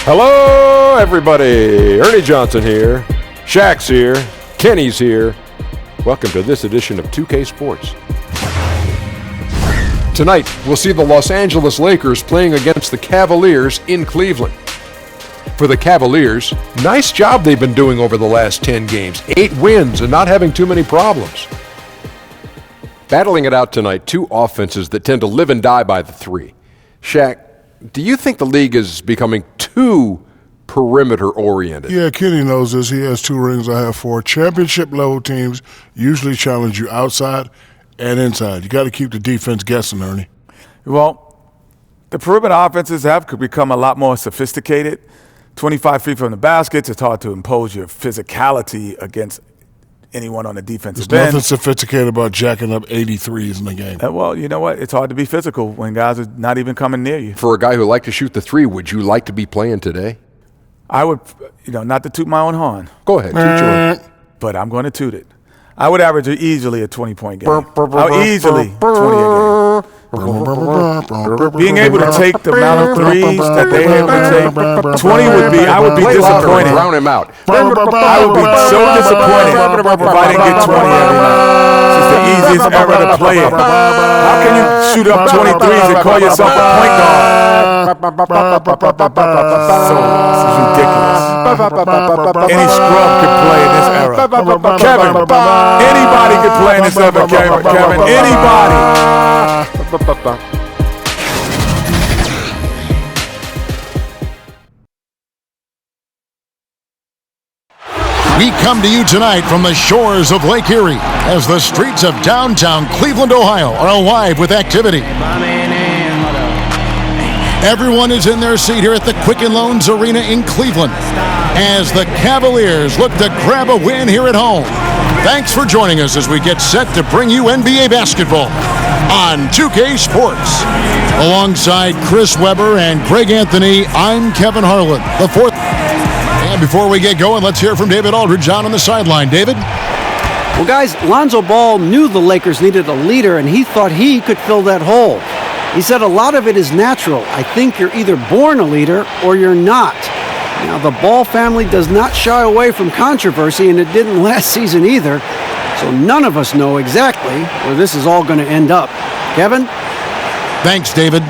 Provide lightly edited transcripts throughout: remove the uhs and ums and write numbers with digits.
Hello, everybody. Ernie Johnson here. Shaq's here. Kenny's here. Welcome to this edition of 2K Sports. Tonight, we'll see the Los Angeles Lakers playing against the Cavaliers in Cleveland. For the Cavaliers, nice job they've been doing over the last 10 games. 8 wins and not having too many problems. Battling it out tonight, two offenses that tend to live and die by the three. Shaq, do you think the league is becoming too perimeter-oriented? Yeah, Kenny knows this. He has 2 rings. I have 4. Championship-level teams usually challenge you outside and inside. You got to keep the defense guessing, Ernie. Well, the perimeter offenses have become a lot more sophisticated. 25 feet from the baskets, it's hard to impose your physicality against anyone on the defensive There's end. nothing sophisticated about jacking up 83s in the game. Well, you know what? It's hard to be physical when guys are not even coming near you. For a guy who liked to shoot the three, would you like to be playing today? I would, not to toot my own horn. Go ahead, toot your own. But I'm going to toot it. I would average easily a 20-point game. Easily 20 a game. Being able to take the amount of threes that they have to take, 20 would be, I would be disappointed. Drown him out. I would be so disappointed if I didn't get 20 every night. It's the easiest era to play it. How can you shoot up 23s and call yourself a point guard? So, this is ridiculous. Any scrub could play in this era. Kevin, anybody could play in this era, Kevin. Anybody. We come to you tonight from the shores of Lake Erie as the streets of downtown Cleveland, Ohio are alive with activity. Everyone is in their seat here at the Quicken Loans Arena in Cleveland as the Cavaliers look to grab a win here at home. Thanks for joining us as we get set to bring you NBA basketball on 2K Sports. Alongside Chris Webber and Greg Anthony, I'm Kevin Harlan, the fourth. And before we get going, let's hear from David Aldridge on the sideline. David? Well, guys, Lonzo Ball knew the Lakers needed a leader, and he thought he could fill that hole. He said a lot of it is natural. I think you're either born a leader or you're not. Now, the Ball family does not shy away from controversy, and it didn't last season either. So none of us know exactly where this is all going to end up. Kevin? Thanks, David.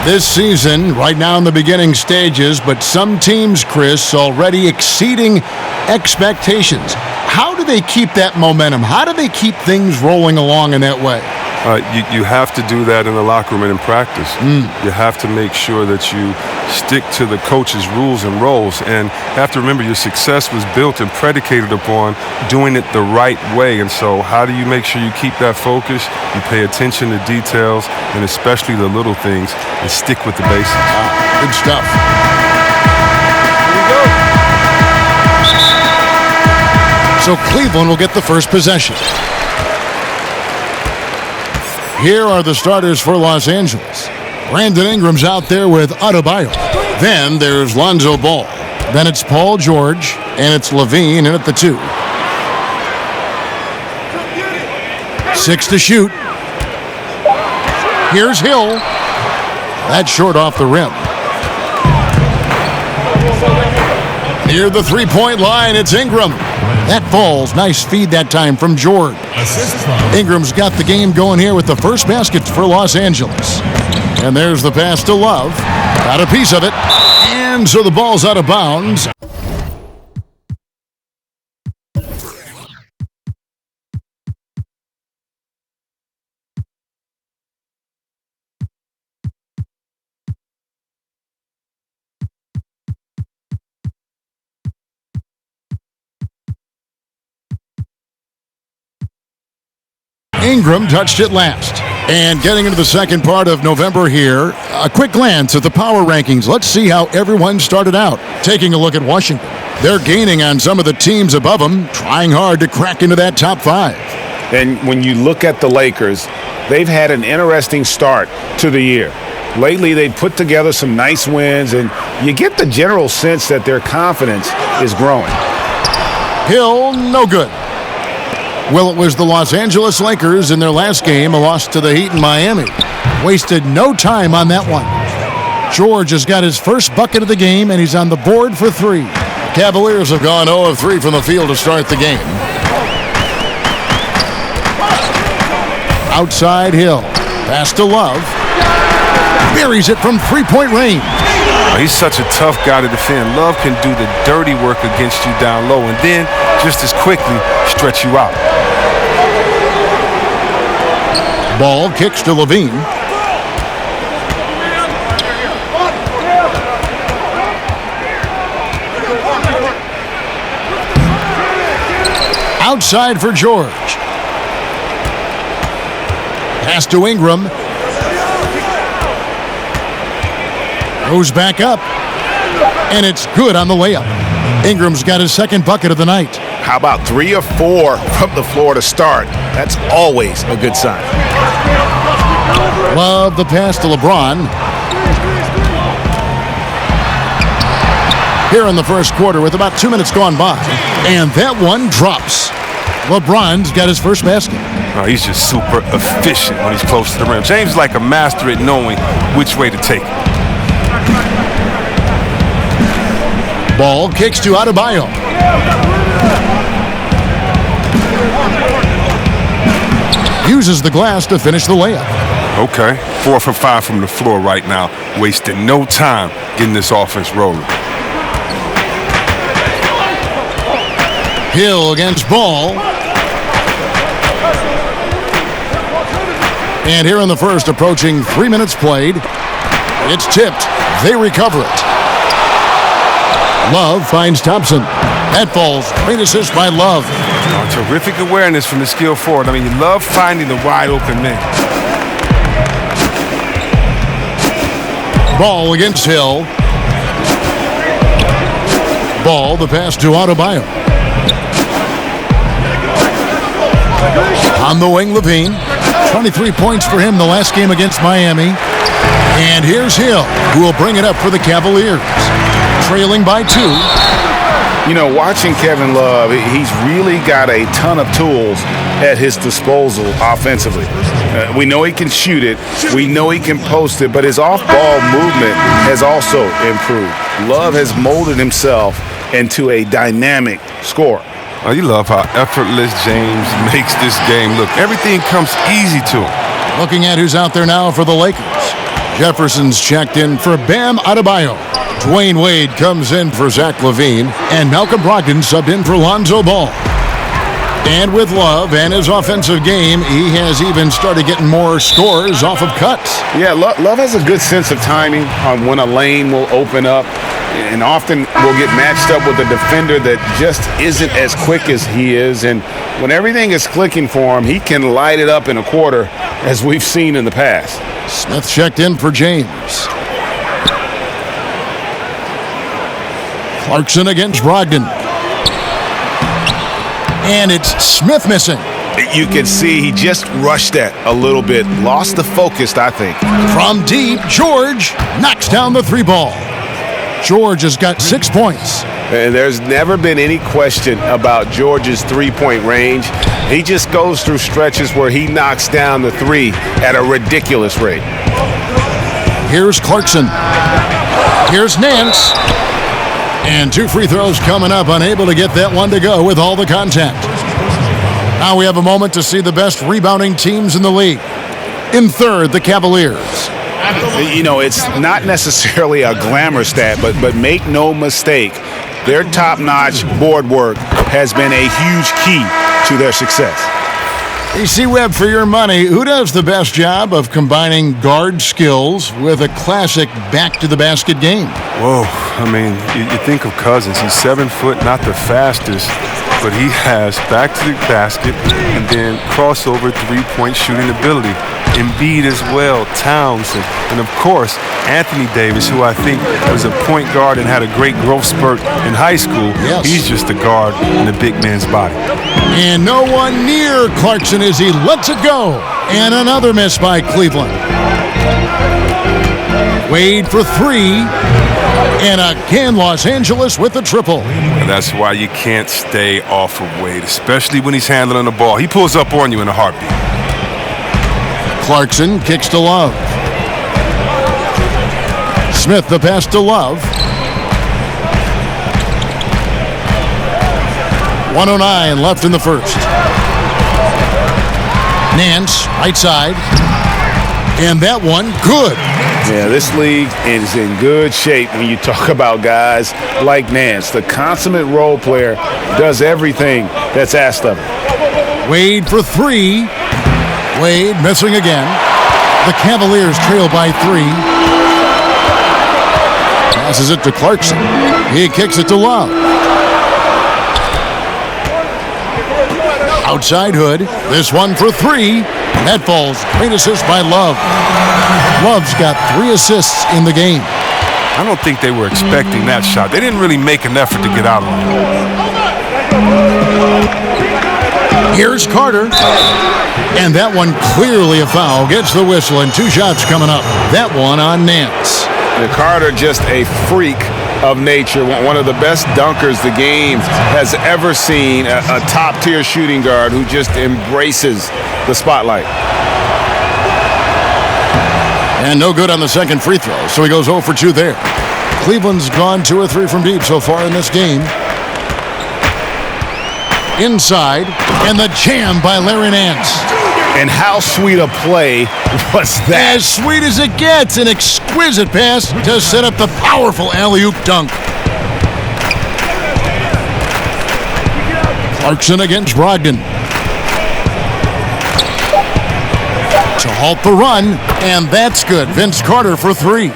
This season, right now in the beginning stages, but some teams, Chris, already exceeding expectations. How do they keep that momentum? How do they keep things rolling along in that way? You have to do that in the locker room and in practice. You have to make sure that you stick to the coach's rules and roles. And you have to remember your success was built and predicated upon doing it the right way. And so how do you make sure you keep that focus? You pay attention to details and especially the little things and stick with the basics. Good stuff. So Cleveland will get the first possession. Here are the starters for Los Angeles. Brandon Ingram's out there with Adebayo. Then there's Lonzo Ball. Then it's Paul George, and it's Levine in at the 2. 6 to shoot. Here's Hill. That's short off the rim. Near the three-point line, it's Ingram. That falls. Nice feed that time from George. Ingram's got the game going here with the first basket for Los Angeles. And there's the pass to Love. Got a piece of it. And so the ball's out of bounds. Ingram touched it last. And getting into the second part of November here, a quick glance at the power rankings. Let's see how everyone started out. Taking a look at Washington. They're gaining on some of the teams above them, trying hard to crack into that top 5. And when you look at the Lakers, they've had an interesting start to the year. Lately, they've put together some nice wins, and you get the general sense that their confidence is growing. Hill, no good. Well, it was the Los Angeles Lakers in their last game, a loss to the Heat in Miami. Wasted no time on that one. George has got his first bucket of the game, and he's on the board for 3. Cavaliers have gone 0 of 3 from the field to start the game. Outside Hill. Pass to Love. Buries it from three-point range. He's such a tough guy to defend. Love can do the dirty work against you down low and then just as quickly stretch you out. Ball kicks to Levine. Outside for George. Pass to Ingram. Goes back up. And it's good on the layup. Ingram's got his second bucket of the night. How about 3 or 4 from the floor to start? That's always a good sign. Love the pass to LeBron. Here in the first quarter with about 2 minutes gone by. And that one drops. LeBron's got his first basket. Oh, he's just super efficient when he's close to the rim. James is like a master at knowing which way to take it. Ball kicks to Adebayo. Uses the glass to finish the layup. Okay, 4 for 5 from the floor right now. Wasting no time getting this offense rolling. Hill against Ball. And here in the first, approaching 3 minutes played. It's tipped. They recover it. Love finds Thompson. That falls. Great assist by Love. Oh, terrific awareness from the skill forward. I mean, you love finding the wide open man. Ball against Hill. Ball, the pass to Adebayo. On the wing, Levine. 23 points for him the last game against Miami. And here's Hill, who will bring it up for the Cavaliers. Trailing by 2. You know, watching Kevin Love, he's really got a ton of tools at his disposal offensively. We know he can shoot it. We know he can post it, but his off-ball movement has also improved. Love has molded himself into a dynamic scorer. Oh, you love how effortless James makes this game look. Everything comes easy to him. Looking at who's out there now for the Lakers. Jefferson's checked in for Bam Adebayo. Dwayne Wade comes in for Zach LaVine. And Malcolm Brogdon subbed in for Lonzo Ball. And with Love and his offensive game, he has even started getting more scores off of cuts. Yeah, Love has a good sense of timing on when a lane will open up. And often will get matched up with a defender that just isn't as quick as he is. And when everything is clicking for him, he can light it up in a quarter, as we've seen in the past. Smith checked in for James. Clarkson against Brogdon. And it's Smith missing. You can see he just rushed that a little bit. Lost the focus, I think. From deep, George knocks down the 3-ball. George has got 6 points. And there's never been any question about George's three-point range. He just goes through stretches where he knocks down the 3 at a ridiculous rate. Here's Clarkson. Here's Nance. And 2 free throws coming up, unable to get that one to go with all the contact. Now we have a moment to see the best rebounding teams in the league. In third, the Cavaliers. You know, it's not necessarily a glamour stat, but make no mistake, their top-notch board work has been a huge key to their success. AC Webb, for your money, who does the best job of combining guard skills with a classic back-to-the-basket game? Whoa, I mean, you think of Cousins. He's 7 foot, not the fastest, but he has back-to-the-basket and then crossover three-point shooting ability. Embiid as well, Townsend, and of course, Anthony Davis, who I think was a point guard and had a great growth spurt in high school. Yes. He's just a guard in the big man's body. And no one near Clarkson as he lets it go. And another miss by Cleveland. Wade for 3. And again, Los Angeles with the triple. And that's why you can't stay off of Wade, especially when he's handling the ball. He pulls up on you in a heartbeat. Clarkson kicks to Love. Smith the pass to Love. 1:09 left in the first. Nance, right side. And that one, good. Yeah, this league is in good shape when you talk about guys like Nance. The consummate role player does everything that's asked of him. Wade for three. Wade missing again. The Cavaliers trail by 3. Passes it to Clarkson. He kicks it to Love. Outside Hood. This one for 3. That falls. Great assist by Love. Love's got 3 assists in the game. I don't think they were expecting that shot. They didn't really make an effort to get out on it. Here's Carter. And that one clearly a foul. Gets the whistle, and 2 shots coming up. That one on Nance. And Carter, just a freak of nature. One of the best dunkers the game has ever seen. A top-tier shooting guard who just embraces the spotlight. And no good on the second free throw, so he goes 0 for 2 there. Cleveland's gone 2 or 3 from deep so far in this game. Inside, and the jam by Larry Nance. And how sweet a play was that? As sweet as it gets, an exquisite pass to set up the powerful alley-oop dunk. Clarkson against Brogdon. To halt the run, and that's good. Vince Carter for 3.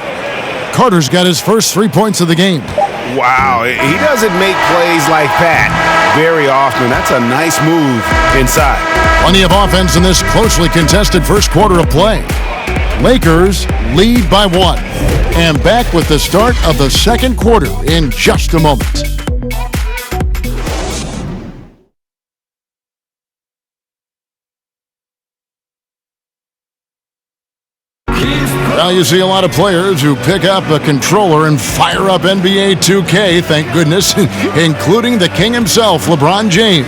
Carter's got his first 3 points of the game. Wow, he doesn't make plays like that very often. That's a nice move inside. Plenty of offense in this closely contested first quarter of play. Lakers lead by 1. And back with the start of the second quarter in just a moment. Now you see a lot of players who pick up a controller and fire up NBA 2K, thank goodness, including the king himself, LeBron James.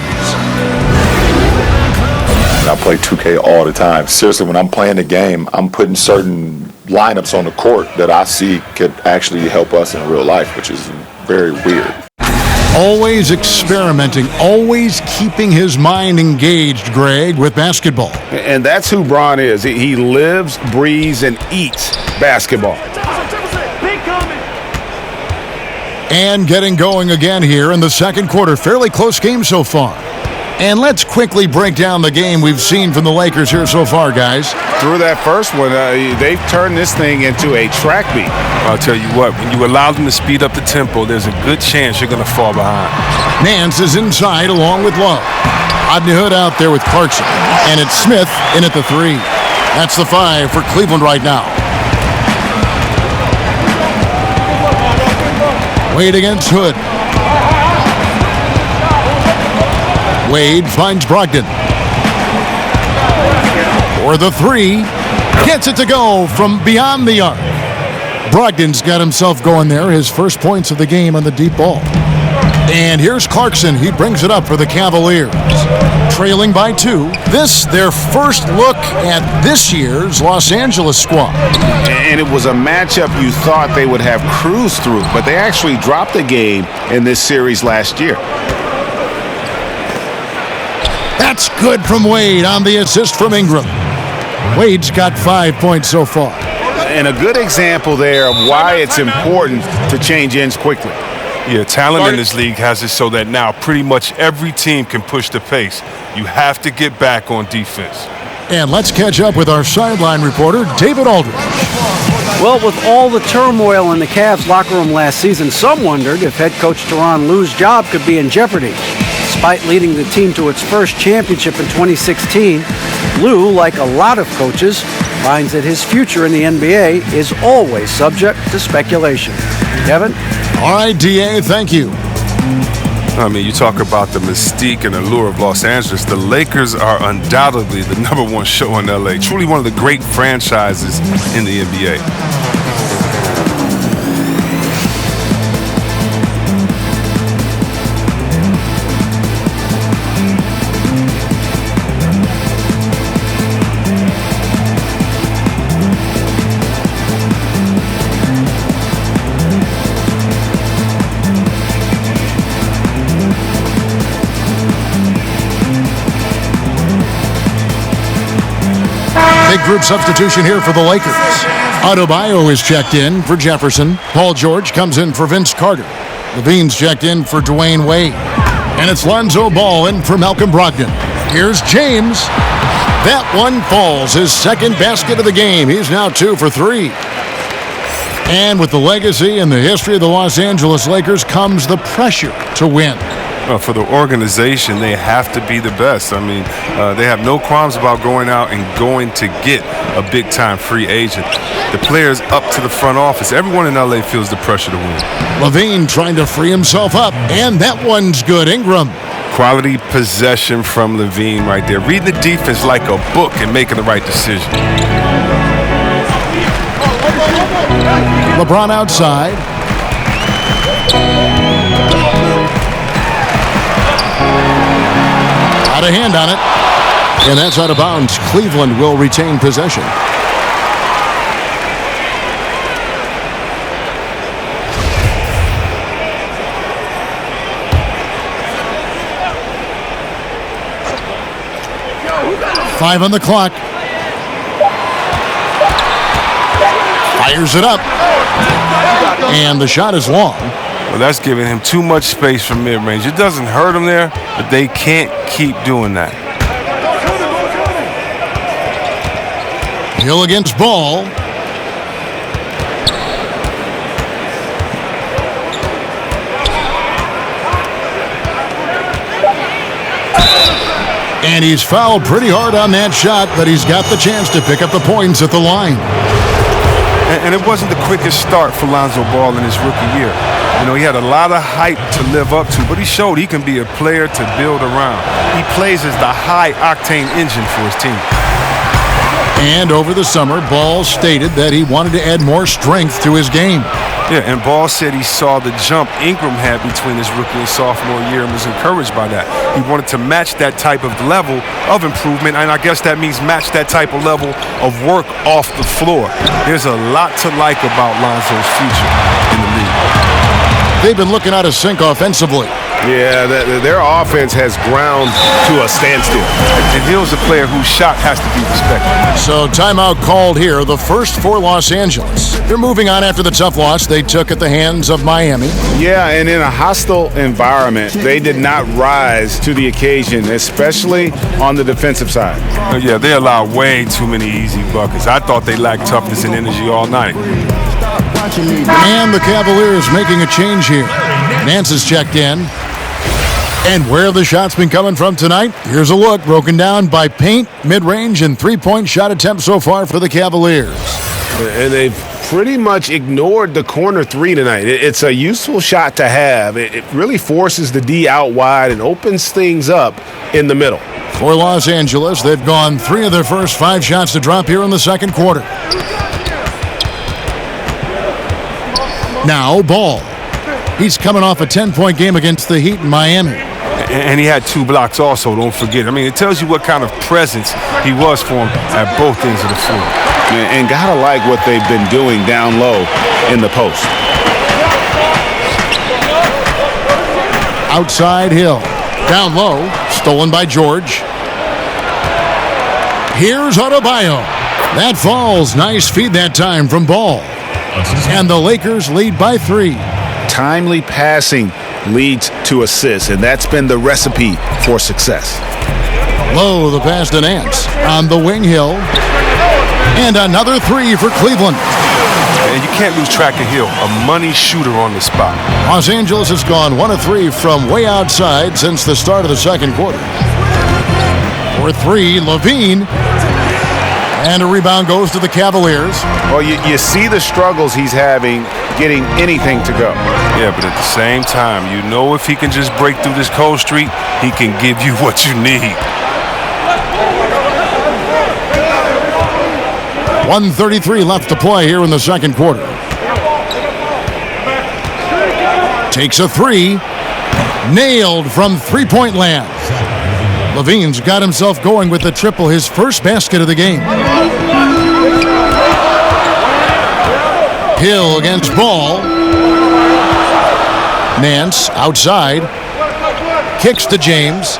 I play 2K all the time. Seriously, when I'm playing the game, I'm putting certain lineups on the court that I see could actually help us in real life, which is very weird. Always experimenting, always keeping his mind engaged, Greg, with basketball. And that's who Bron is. He lives, breathes, and eats basketball. And getting going again here in the second quarter. Fairly close game so far. And let's quickly break down the game we've seen from the Lakers here so far, guys. Through that first one, they've turned this thing into a track meet. I'll tell you what, when you allow them to speed up the tempo, there's a good chance you're going to fall behind. Nance is inside along with Love. Rodney Hood out there with Clarkson. And it's Smith in at the 3. That's the 5 for Cleveland right now. Wade against Hood. Wade finds Brogdon. For the 3. Gets it to go from beyond the arc. Brogdon's got himself going there. His first points of the game on the deep ball. And here's Clarkson. He brings it up for the Cavaliers. Trailing by 2. This, their first look at this year's Los Angeles squad. And it was a matchup you thought they would have cruised through, but they actually dropped the game in this series last year. That's good from Wade on the assist from Ingram. Wade's got 5 points so far. And a good example there of why it's important to change ends quickly. Yeah, talent in this league has it so that now pretty much every team can push the pace. You have to get back on defense. And let's catch up with our sideline reporter, David Aldridge. Well, with all the turmoil in the Cavs locker room last season, some wondered if head coach Tyronn Lue's job could be in jeopardy. Despite leading the team to its first championship in 2016, Lue, like a lot of coaches, finds that his future in the NBA is always subject to speculation. Kevin? All right, DA, thank you. I mean, you talk about the mystique and allure of Los Angeles. The Lakers are undoubtedly the #1 show in LA. Truly one of the great franchises in the NBA. big group substitution here for the Lakers. Adebayo is checked in for Jefferson. Paul George comes in for Vince Carter. Levine's checked in for Dwayne Wade. And it's Lonzo Ball in for Malcolm Brogdon. Here's James. That one falls. His second basket of the game. He's now 2 for 3. And with the legacy and the history of the Los Angeles Lakers comes the pressure to win. For the organization, they have to be the best. I mean, they have no qualms about going out and going to get a big-time free agent. The players up to the front office, everyone in L.A. feels the pressure to win. Levine trying to free himself up, and that one's good. Ingram. Quality possession from Levine right there. Reading the defense like a book and making the right decision. LeBron outside. Out of hand on it. And that's out of bounds. Cleveland will retain possession. Five on the clock. Fires it up. And the shot is long. Well, that's giving him too much space from mid-range. It doesn't hurt him there, but they can't keep doing that. Hill against Ball. And he's fouled pretty hard on that shot, but he's got the chance to pick up the points at the line. And it wasn't the quickest start for Lonzo Ball in his rookie year. You know, he had a lot of hype to live up to, but he showed he can be a player to build around. He plays as the high-octane engine for his team. And over the summer, Ball stated that he wanted to add more strength to his game. Yeah, and Ball said he saw the jump Ingram had between his rookie and sophomore year and was encouraged by that. He wanted to match that type of level of improvement, and I guess that means match that type of level of work off the floor. There's a lot to like about Lonzo's future in the league. They've been looking out of sync offensively. Yeah, their offense has ground to a standstill. And Hill's a player whose shot has to be respected. So timeout called here, the first for Los Angeles. They're moving on after the tough loss they took at the hands of Miami. Yeah, and in a hostile environment, they did not rise to the occasion, especially on the defensive side. Yeah, they allowed way too many easy buckets. I thought they lacked toughness and energy all night. And the Cavaliers making a change here. Nance is checked in. And where have the shots been coming from tonight? Here's a look broken down by paint, mid-range, and three-point shot attempts so far for the Cavaliers. And they've pretty much ignored the corner three tonight. It's a useful shot to have. It really forces the D out wide and opens things up in the middle. For Los Angeles, they've gone 3 of their first 5 shots to drop here in the second quarter. Now, Ball. He's coming off a 10-point game against the Heat in Miami. And he had 2 blocks also, don't forget. I mean, it tells you what kind of presence he was for him at both ends of the floor. And gotta like what they've been doing down low in the post. Outside Hill. Down low. Stolen by George. Here's Adebayo. That falls. Nice feed that time from Ball. And the Lakers lead by 3. Timely passing leads to assists, and that's been the recipe for success. Low, the pass to Nance. On the wing, Hill. And another 3 for Cleveland. And you can't lose track of Hill, a money shooter on the spot. Los Angeles has gone 1 of 3 from way outside since the start of the second quarter. For 3, Levine. And a rebound goes to the Cavaliers. Well, you see the struggles he's having getting anything to go. Yeah, but at the same time, you know if he can just break through this cold streak, he can give you what you need. 1:33 left to play here in the second quarter. Takes a 3. Nailed from three-point land. Levine's got himself going with the triple, his first basket of the game. Hill against Ball. Nance outside. Kicks to James.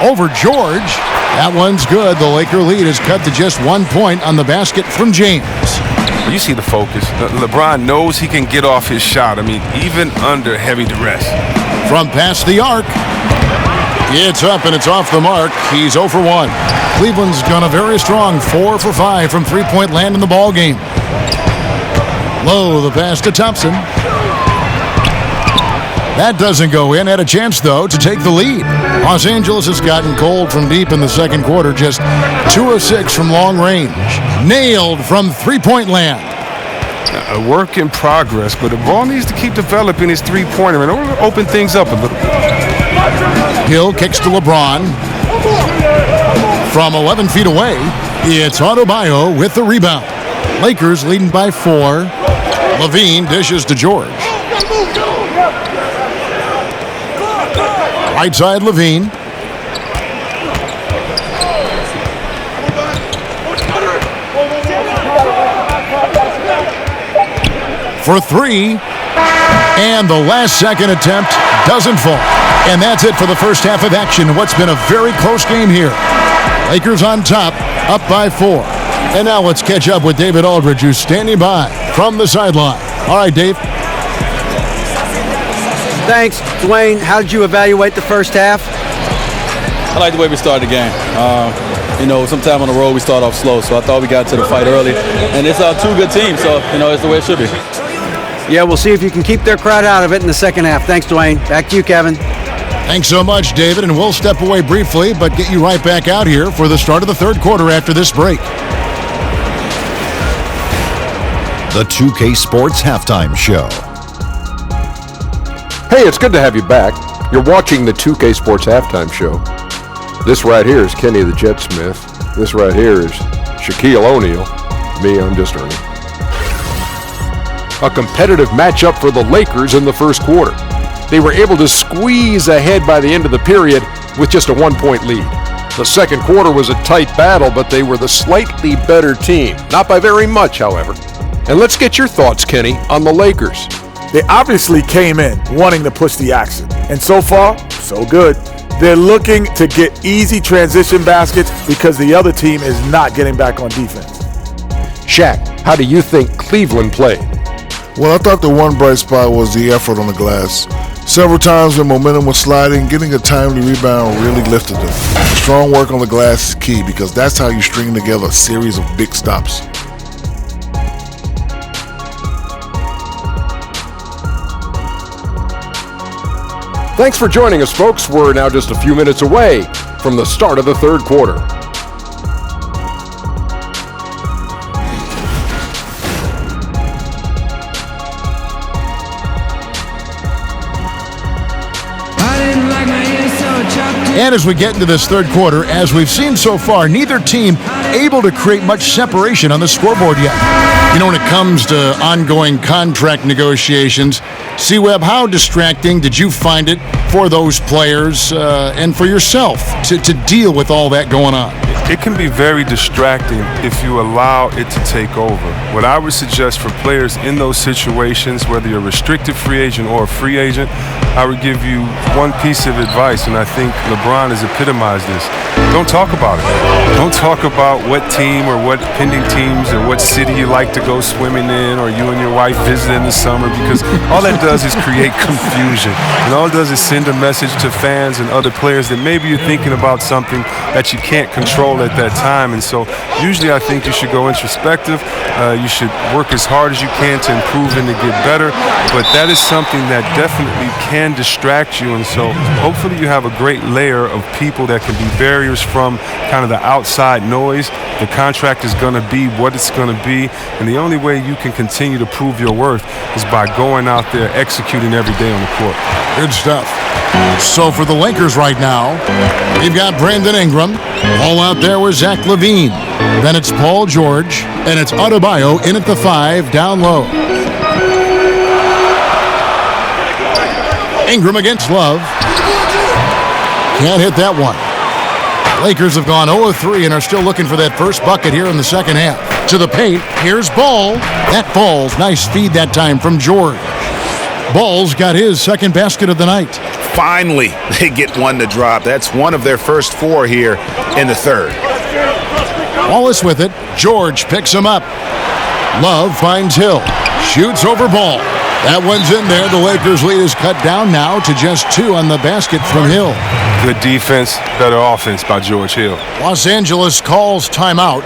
over George. That one's good. The Laker lead is cut to just 1 point on the basket from James. You see the focus. LeBron knows he can get off his shot. I mean, even under heavy duress. From past the arc, it's up and it's off the mark. He's 0 for 1. Cleveland's gone a very strong 4 for 5 from three-point land in the ball game. Low, the pass to Thompson. That doesn't go in. Had a chance, though, to take the lead. Los Angeles has gotten cold from deep in the second quarter. Just 2 of 6 from long range. Nailed from three-point land. A work in progress, but the ball needs to keep developing his three-pointer and open things up a little bit. Hill kicks to LeBron. From 11 feet away, it's Adebayo with the rebound. Lakers leading by 4. Levine dishes to George. Right side, Levine. For 3. And the last second attempt doesn't fall. And that's it for the first half of action. What's been a very close game here. Lakers on top, up by 4. And now let's catch up with David Aldridge, who's standing by from the sideline. All right, Dave. Thanks, Dwayne. How did you evaluate the first half? I like the way we started the game. Sometime on the road we start off slow, so I thought we got to the fight early. And it's 2 good teams, so, it's the way it should be. Yeah, we'll see if you can keep their crowd out of it in the second half. Thanks, Dwayne. Back to you, Kevin. Thanks so much, David, and we'll step away briefly, but get you right back out here for the start of the third quarter after this break. The 2K Sports Halftime Show. Hey, it's good to have you back. You're watching the 2K Sports Halftime Show. This right here is Kenny the Jet Smith. This right here is Shaquille O'Neal. Me, I'm just Ernie. A competitive matchup for the Lakers in the first quarter. They were able to squeeze ahead by the end of the period with just a 1-point lead. The second quarter was a tight battle, but they were the slightly better team. Not by very much, however. And let's get your thoughts, Kenny, on the Lakers. They obviously came in wanting to push the action. And so far, so good. They're looking to get easy transition baskets because the other team is not getting back on defense. Shaq, how do you think Cleveland played? Well, I thought the one bright spot was the effort on the glass. Several times when momentum was sliding, getting a timely rebound really lifted them. Strong work on the glass is key because that's how you string together a series of big stops. Thanks for joining us, folks. We're now just a few minutes away from the start of the third quarter. And as we get into this third quarter, as we've seen so far, neither team able to create much separation on the scoreboard yet. When it comes to ongoing contract negotiations, C-Web, how distracting did you find it for those players and for yourself to deal with all that going on? It can be very distracting if you allow it to take over. What I would suggest for players in those situations, whether you're a restricted free agent or a free agent, I would give you one piece of advice, and I think LeBron has epitomized this. Don't talk about it. Don't talk about what team or what pending teams or what city you like to go swimming in or you and your wife visit in the summer, because all that does is create confusion. And all it does is send a message to fans and other players that maybe you're thinking about something that you can't control at that time. And so usually I think you should go introspective. You should work as hard as you can to improve and to get better. But that is something that definitely can distract you. And so hopefully you have a great layer of people that can be barriers from kind of the outside noise. The contract is going to be what it's going to be. And the only way you can continue to prove your worth is by going out there executing every day on the court. Good stuff. So for the Lakers right now, we've got Brandon Ingram. All out there with Zach LaVine. Then it's Paul George. And it's Adebayo in at the 5, down low. Ingram against Love. Can't hit that one. Lakers have gone 0-3 and are still looking for that first bucket here in the second half. To the paint, here's Ball. That falls. Nice feed that time from George. Ball's got his second basket of the night. finally they get one to drop. That's one of their first 4 here in the third. Wallace with it. George picks him up. Love finds Hill. Shoots over Ball. That one's in there. The Lakers' lead is cut down now to just 2 on the basket from Hill. Good defense, better offense by George Hill. Los Angeles calls timeout.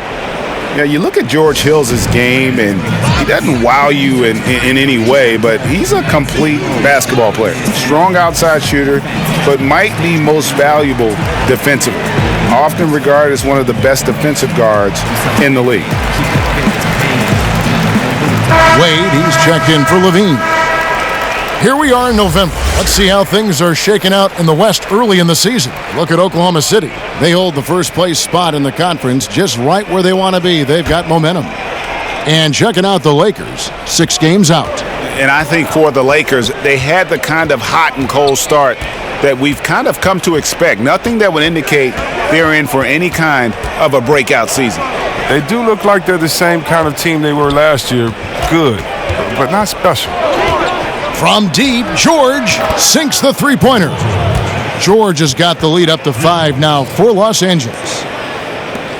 Yeah, you look at George Hill's game, and he doesn't wow you in any way, but he's a complete basketball player. Strong outside shooter, but might be most valuable defensively. Often regarded as one of the best defensive guards in the league. Wade, he's checked in for Levine. Here we are in November. Let's see how things are shaking out in the West early in the season. Look at Oklahoma City. They hold the first place spot in the conference just right where they want to be. They've got momentum. And checking out the Lakers, 6 games out. And I think for the Lakers, they had the kind of hot and cold start that we've kind of come to expect. Nothing that would indicate they're in for any kind of a breakout season. They do look like they're the same kind of team they were last year. Good, but not special. From deep, George sinks the three-pointer. George has got the lead up to 5 now for Los Angeles.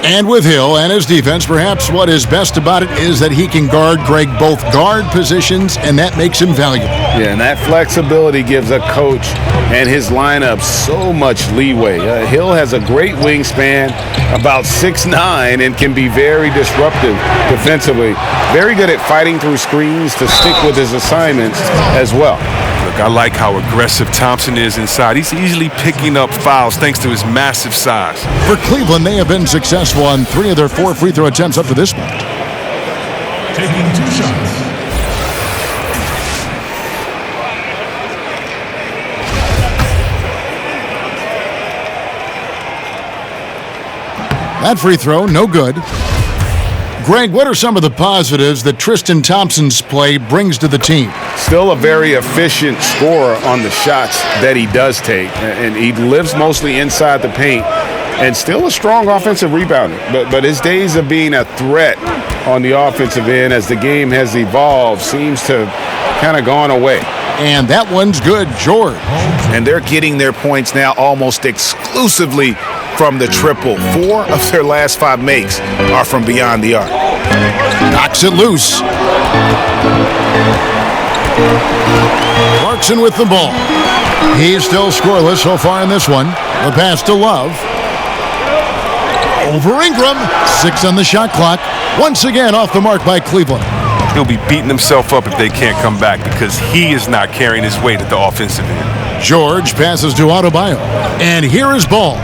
And with Hill and his defense, perhaps what is best about it is that he can guard Greg both guard positions, and that makes him valuable. Yeah, and that flexibility gives a coach and his lineup so much leeway. Hill has a great wingspan, about 6'9", and can be very disruptive defensively. Very good at fighting through screens to stick with his assignments as well. Look, I like how aggressive Thompson is inside. He's easily picking up fouls thanks to his massive size. For Cleveland, they have been successful on 3 of their 4 free throw attempts up to this point. Taking 2 shots. That free throw, no good. Greg, what are some of the positives that Tristan Thompson's play brings to the team? Still a very efficient scorer on the shots that he does take, and he lives mostly inside the paint, and still a strong offensive rebounder. But his days of being a threat on the offensive end as the game has evolved seems to kind of gone away. And that one's good, George. And they're getting their points now almost exclusively from the triple. 4 of their last 5 makes are from beyond the arc. Knocks it loose. Clarkson with the ball. He's still scoreless so far in this one. The pass to Love. Over Ingram. 6 on the shot clock. Once again off the mark by Cleveland. He'll be beating himself up if they can't come back because he is not carrying his weight at the offensive end. George passes to Adebayo. And here is Ball.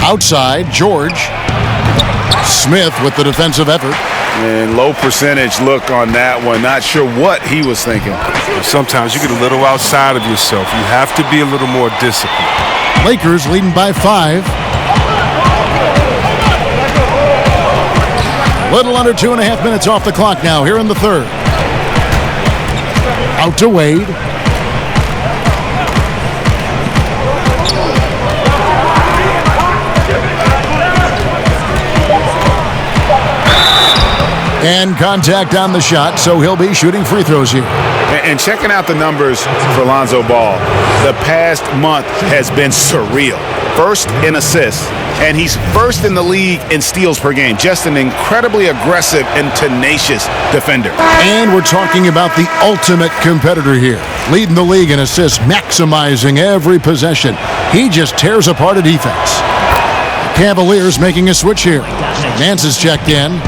Outside, George. Smith with the defensive effort. And low percentage look on that one. Not sure what he was thinking. Sometimes you get a little outside of yourself. You have to be a little more disciplined. Lakers leading by 5. Little under 2.5 minutes off the clock now here in the third. Out to Wade. And contact on the shot, so he'll be shooting free throws here. And checking out the numbers for Lonzo Ball, the past month has been surreal. First in assists, and he's first in the league in steals per game. Just an incredibly aggressive and tenacious defender. And we're talking about the ultimate competitor here. Leading the league in assists, maximizing every possession. He just tears apart a defense. The Cavaliers making a switch here. Nance is checked in.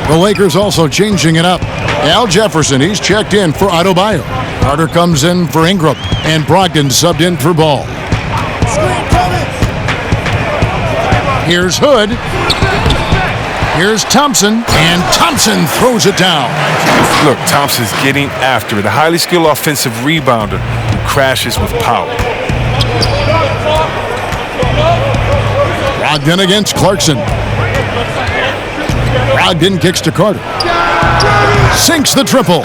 The Lakers also changing it up. Al Jefferson, he's checked in for Adebayo. Carter comes in for Ingram. And Brogdon subbed in for Ball. Here's Hood. Here's Thompson. And Thompson throws it down. Look, Thompson's getting after it. A highly skilled offensive rebounder who crashes with power. Brogdon against Clarkson. Brogdon kicks to Carter. Sinks the triple.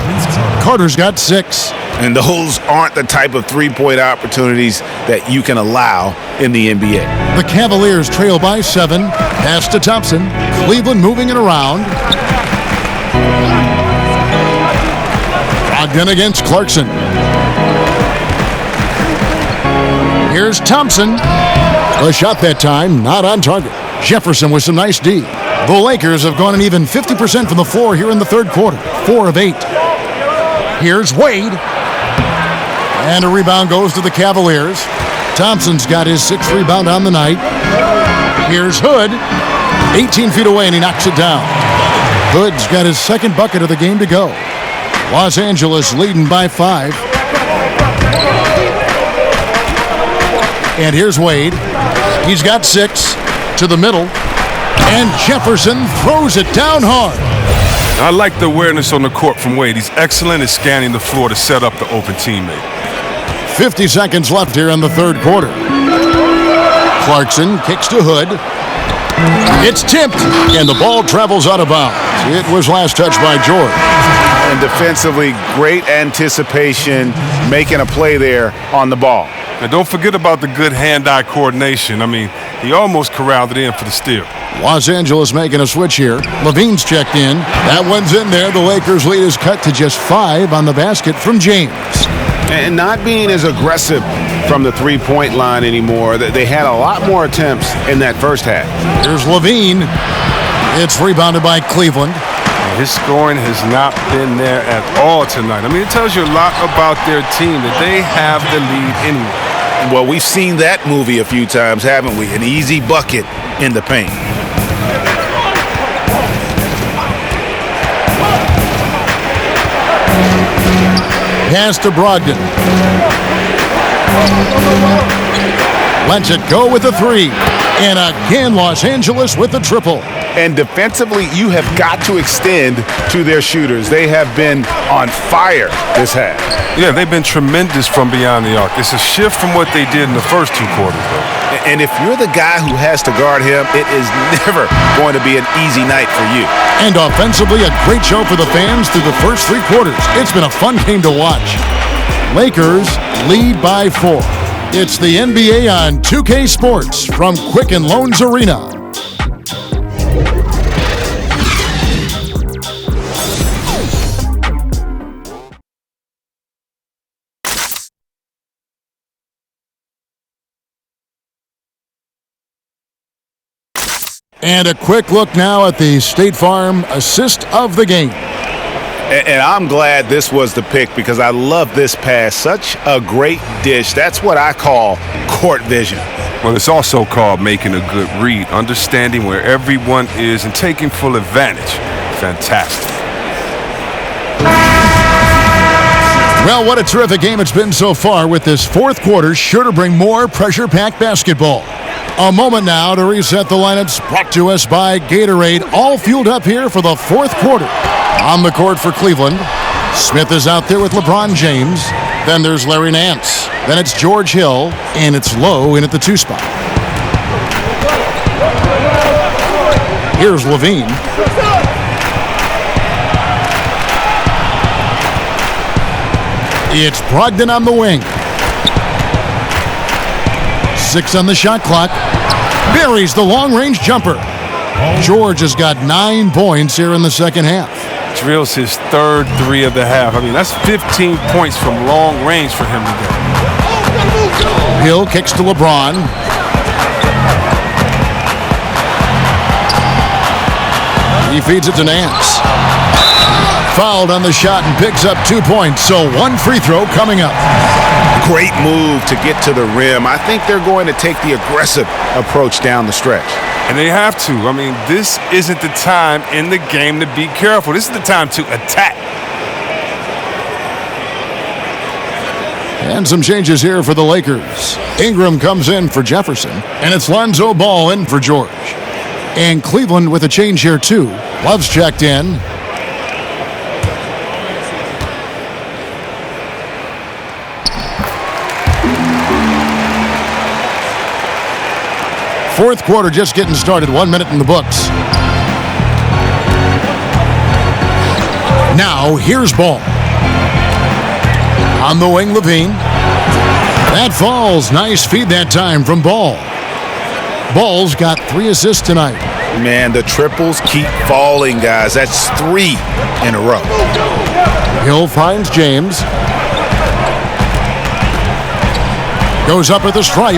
Carter's got 6. And those aren't the type of three-point opportunities that you can allow in the NBA. The Cavaliers trail by 7. Pass to Thompson. Cleveland moving it around. Brogdon against Clarkson. Here's Thompson. A shot that time, not on target. Jefferson with some nice D. The Lakers have gone an even 50% from the floor here in the third quarter. 4 of 8. Here's Wade. And a rebound goes to the Cavaliers. Thompson's got his 6th rebound on the night. Here's Hood. 18 feet away, and he knocks it down. Hood's got his 2nd bucket of the game to go. Los Angeles leading by 5. And here's Wade. He's got 6 to the middle. And Jefferson throws it down hard. I like the awareness on the court from Wade. He's excellent at scanning the floor to set up the open teammate. 50 seconds left here in the third quarter. Clarkson kicks to Hood. It's tipped, and the ball travels out of bounds. It was last touched by George. And defensively, great anticipation, making a play there on the ball. And don't forget about the good hand-eye coordination. I mean, he almost corralled it in for the steal. Los Angeles making a switch here. Levine's checked in. That one's in there. The Lakers' lead is cut to just 5 on the basket from James. And not being as aggressive from the three-point line anymore. They had a lot more attempts in that first half. Here's Levine. It's rebounded by Cleveland. His scoring has not been there at all tonight. I mean, it tells you a lot about their team that they have the lead anyway. Well, we've seen that movie a few times, haven't we? An easy bucket in the paint. Pass to Brogdon. Lets it go with a 3. And again, Los Angeles with the triple. And defensively, you have got to extend to their shooters. They have been on fire this half. Yeah, they've been tremendous from beyond the arc. It's a shift from what they did in the first 2 quarters, though. And if you're the guy who has to guard him, it is never going to be an easy night for you. And offensively, a great show for the fans through the first 3 quarters. It's been a fun game to watch. Lakers lead by 4. It's the NBA on 2K Sports from Quicken Loans Arena. And a quick look now at the State Farm assist of the game. And I'm glad this was the pick because I love this pass. Such a great dish. That's what I call court vision. Well, it's also called making a good read, understanding where everyone is and taking full advantage. Fantastic. Well, what a terrific game it's been so far, with this fourth quarter sure to bring more pressure-packed basketball. A moment now to reset the lineups, brought to us by Gatorade, all fueled up here for the fourth quarter. On the court for Cleveland, Smith is out there with LeBron James. Then there's Larry Nance. Then it's George Hill, and it's Lowe in at the 2 spot. Here's Levine. It's Brogdon on the wing. 6 on the shot clock. Buries the long-range jumper. George has got 9 points here in the second half. Drills his third 3 of the half. I mean, that's 15 points from long range for him today. Hill kicks to LeBron. He feeds it to Nance. Fouled on the shot and picks up 2 points, so 1 free throw coming up. Great move to get to the rim. I think they're going to take the aggressive approach down the stretch. And they have to. I mean, this isn't the time in the game to be careful. This is the time to attack. And some changes here for the Lakers. Ingram comes in for Jefferson, and it's Lonzo Ball in for George. And Cleveland with a change here too. Love's checked in. Fourth quarter just getting started. 1 minute in the books. Now here's Ball. On the wing, Levine. That falls. Nice feed that time from Ball. Ball's got 3 assists tonight. Man, the triples keep falling, guys. That's 3 in a row. Hill finds James. Goes up at the stripe.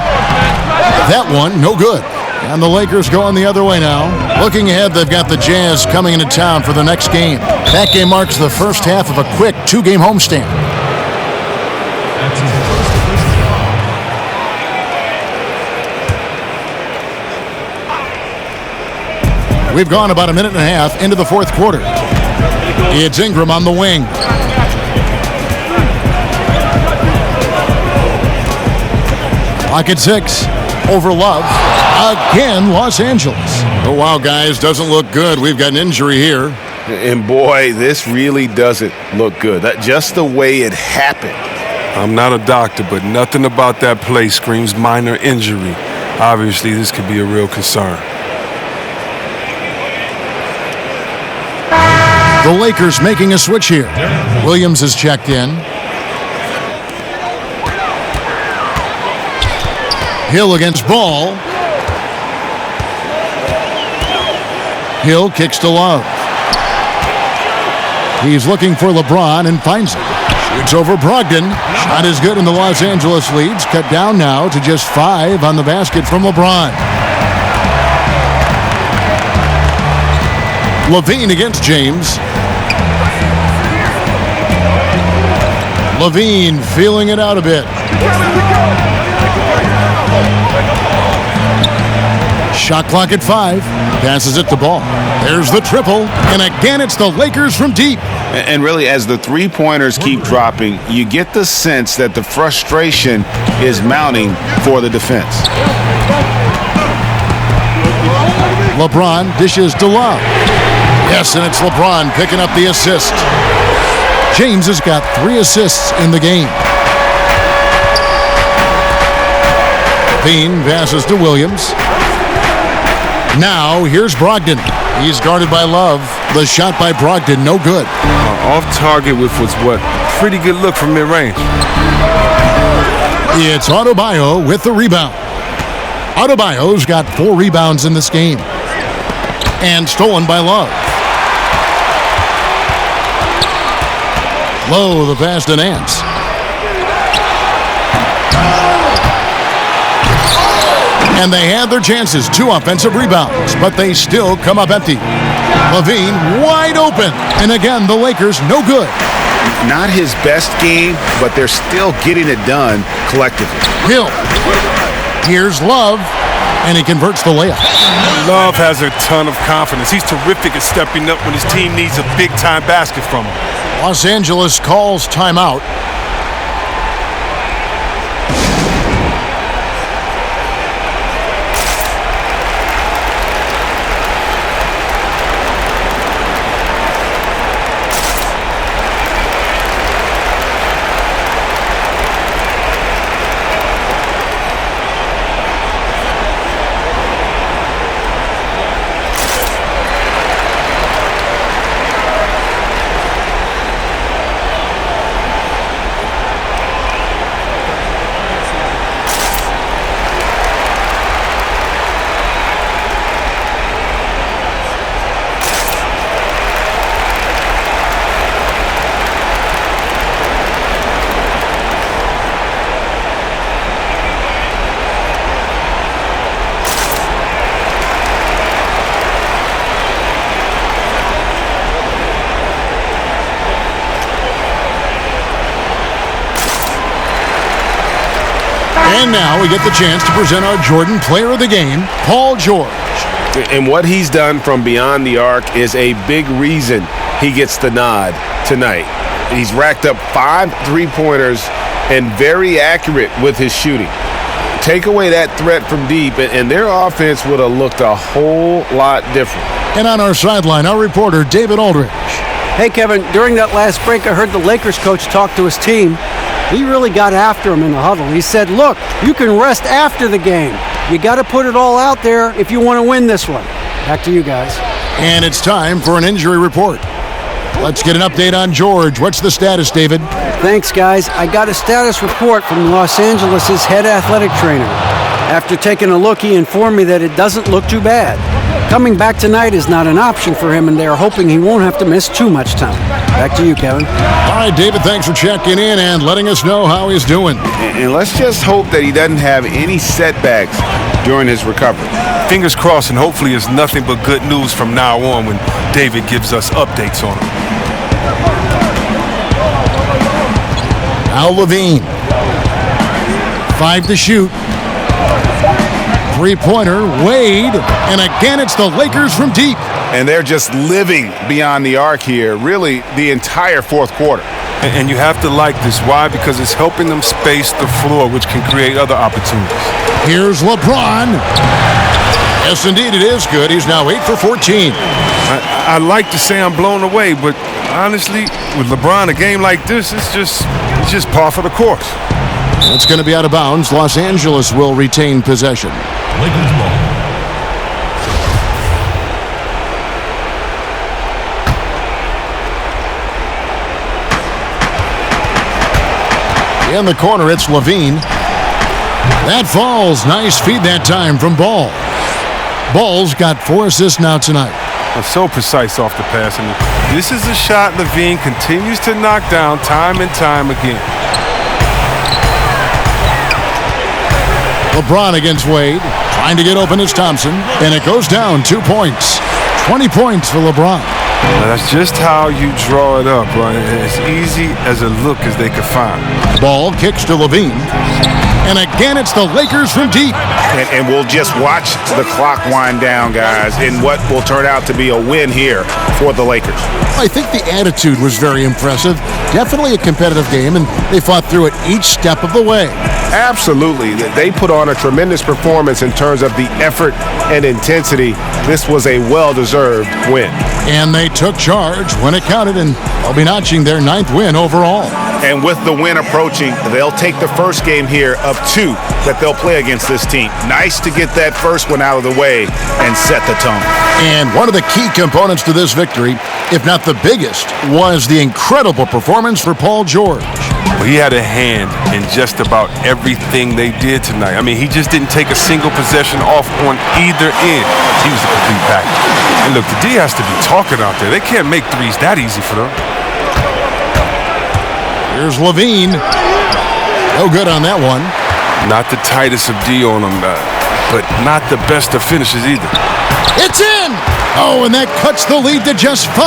That one, no good. And the Lakers going the other way now. Looking ahead, they've got the Jazz coming into town for the next game. That game marks the first half of a quick 2-game homestand. We've gone about a minute and a half into the fourth quarter. It's Ingram on the wing. Pocket 6 over Love. Again, Los Angeles. Oh, wow, guys, doesn't look good. We've got an injury here. And boy, this really doesn't look good. That just the way it happened. I'm not a doctor, but nothing about that play screams minor injury. Obviously, this could be a real concern. The Lakers making a switch here. Williams is checked in. Hill against Ball. Hill kicks to Love. He's looking for LeBron and finds it. Shoots over Brogdon. Shot is good, and the Los Angeles leads cut down now to just 5 on the basket from LeBron. Levine against James. Levine feeling it out a bit. Shot clock at 5. Passes it to Ball. There's the triple. And again, it's the Lakers from deep. And really, as the three-pointers keep dropping, you get the sense that the frustration is mounting for the defense. LeBron dishes to Love. Yes, and it's LeBron picking up the assist. James has got 3 assists in the game. Bean passes to Williams. Now, here's Brogdon. He's guarded by Love. The shot by Brogdon, no good. Off target with what's pretty good look from mid-range. It's Adebayo with the rebound. Adebayo's got 4 rebounds in this game. And stolen by Love. Low, the pass to Nance. And they had their chances. 2 offensive rebounds, but they still come up empty. Levine wide open. And again, the Lakers no good. Not his best game, but they're still getting it done collectively. Hill. Here's Love. And he converts the layup. Love has a ton of confidence. He's terrific at stepping up when his team needs a big-time basket from him. Los Angeles calls timeout. And now we get the chance to present our Jordan Player of the Game, Paul George. And what he's done from beyond the arc is a big reason he gets the nod tonight. He's racked up 5 3-pointers and very accurate with his shooting. Take away that threat from deep, and their offense would have looked a whole lot different. And on our sideline, our reporter, David Aldridge. Hey, Kevin, during that last break, I heard the Lakers coach talk to his team. He really got after him in the huddle. He said, look, you can rest after the game. You got to put it all out there if you want to win this one. Back to you guys. And it's time for an injury report. Let's get an update on George. What's the status, David? Thanks, guys. I got a status report from Los Angeles' head athletic trainer. After taking a look, he informed me that it doesn't look too bad. Coming back tonight is not an option for him, and they are hoping he won't have to miss too much time. Back to you, Kevin. All right, David, thanks for checking in and letting us know how he's doing. And let's just hope that he doesn't have any setbacks during his recovery. Fingers crossed, and hopefully it's nothing but good news from now on when David gives us updates on him. Now Levine. 5 to shoot. Three-pointer, Wade, and again it's the Lakers from deep. And they're just living beyond the arc here, really the entire fourth quarter. And you have to like this. Why? Because it's helping them space the floor, which can create other opportunities. Here's LeBron. Yes, indeed, it is good. He's now 8 for 14. I like to say I'm blown away, but honestly, with LeBron, a game like this, it's just par for the course. It's going to be out of bounds. Los Angeles will retain possession. Lakers ball. In the corner, it's Levine. That falls. Nice feed that time from Ball. Ball's got 4 assists now tonight. So precise off the pass. I mean, this is a shot Levine continues to knock down time and time again. LeBron against Wade. Trying to get open is Thompson. And it goes down 2 points. 20 points for LeBron. Now that's just how you draw it up, right? As easy as a look as they could find. Ball kicks to Levine. And again, it's the Lakers from deep. And we'll just watch the clock wind down, guys, in what will turn out to be a win here for the Lakers. I think the attitude was very impressive. Definitely a competitive game, and they fought through it each step of the way. Absolutely. They put on a tremendous performance in terms of the effort and intensity. This was a well-deserved win. And they took charge when it counted, and they'll be notching their 9th win overall. And with the win approaching, they'll take the first game here of 2 that they'll play against this team. Nice to get that first one out of the way and set the tone. And one of the key components to this victory, if not the biggest, was the incredible performance for Paul George. Well, he had a hand in just about everything they did tonight. I mean, he just didn't take a single possession off on either end. He was a complete package. And look, the D has to be talking out there. They can't make threes that easy for them. Here's Levine. No good on that one. Not the tightest of D on him, but not the best of finishes either. It's in! Oh, and that cuts the lead to just 5.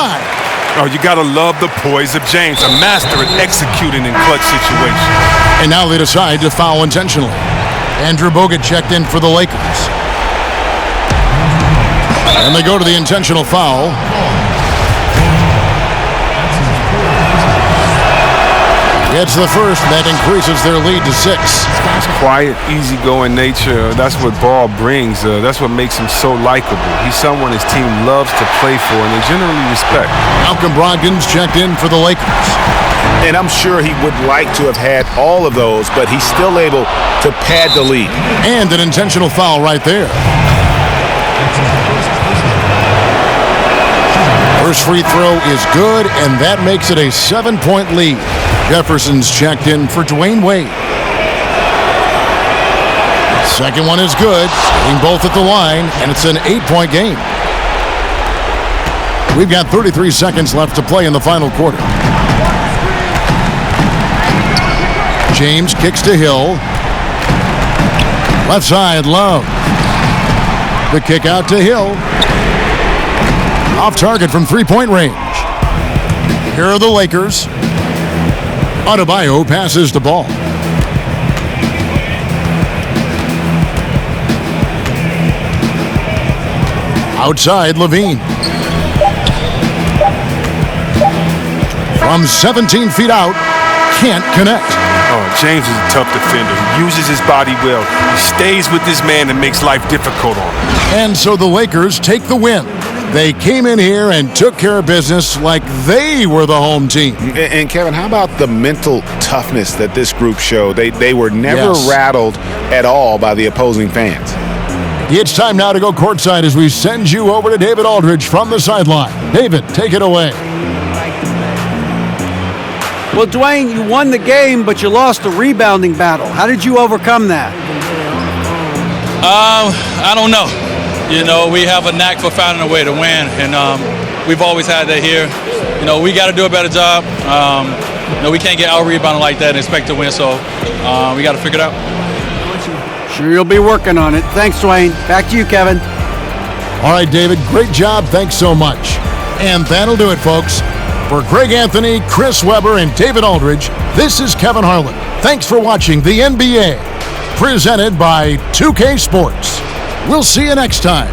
Oh, you gotta love the poise of James, a master at executing in clutch situations. And now they decide to foul intentionally. Andrew Bogut checked in for the Lakers. And they go to the intentional foul. It's the first, and that increases their lead to 6. His quiet, easygoing nature, that's what Ball brings. That's what makes him so likable. He's someone his team loves to play for, and they generally respect. Malcolm Brogdon's checked in for the Lakers. And I'm sure he would like to have had all of those, but he's still able to pad the lead. And an intentional foul right there. First free throw is good, and that makes it a 7-point lead. Jefferson's checked in for Dwayne Wade. Second one is good, hitting both at the line, and it's an 8-point game. We've got 33 seconds left to play in the final quarter. James kicks to Hill. Left side, Love. The kick out to Hill. Off target from 3-point range. Here are the Lakers. Adebayo passes the ball. Outside, Levine. From 17 feet out, can't connect. Oh, James is a tough defender. He uses his body well. He stays with this man and makes life difficult on him. And so the Lakers take the win. They came in here and took care of business like they were the home team. And Kevin, how about the mental toughness that this group showed? They were never rattled at all by the opposing fans. It's time now to go courtside as we send you over to David Aldridge from the sideline. David, take it away. Well, Dwayne, you won the game, but you lost the rebounding battle. How did you overcome that? I don't know. You know, we have a knack for finding a way to win, and we've always had that here. You know, we got to do a better job. You know, we can't get out-rebounded like that and expect to win, so we got to figure it out. Sure, you'll be working on it. Thanks, Dwayne. Back to you, Kevin. All right, David, great job. Thanks so much. And that'll do it, folks. For Greg Anthony, Chris Webber, and David Aldridge, this is Kevin Harlan. Thanks for watching the NBA, presented by 2K Sports. We'll see you next time.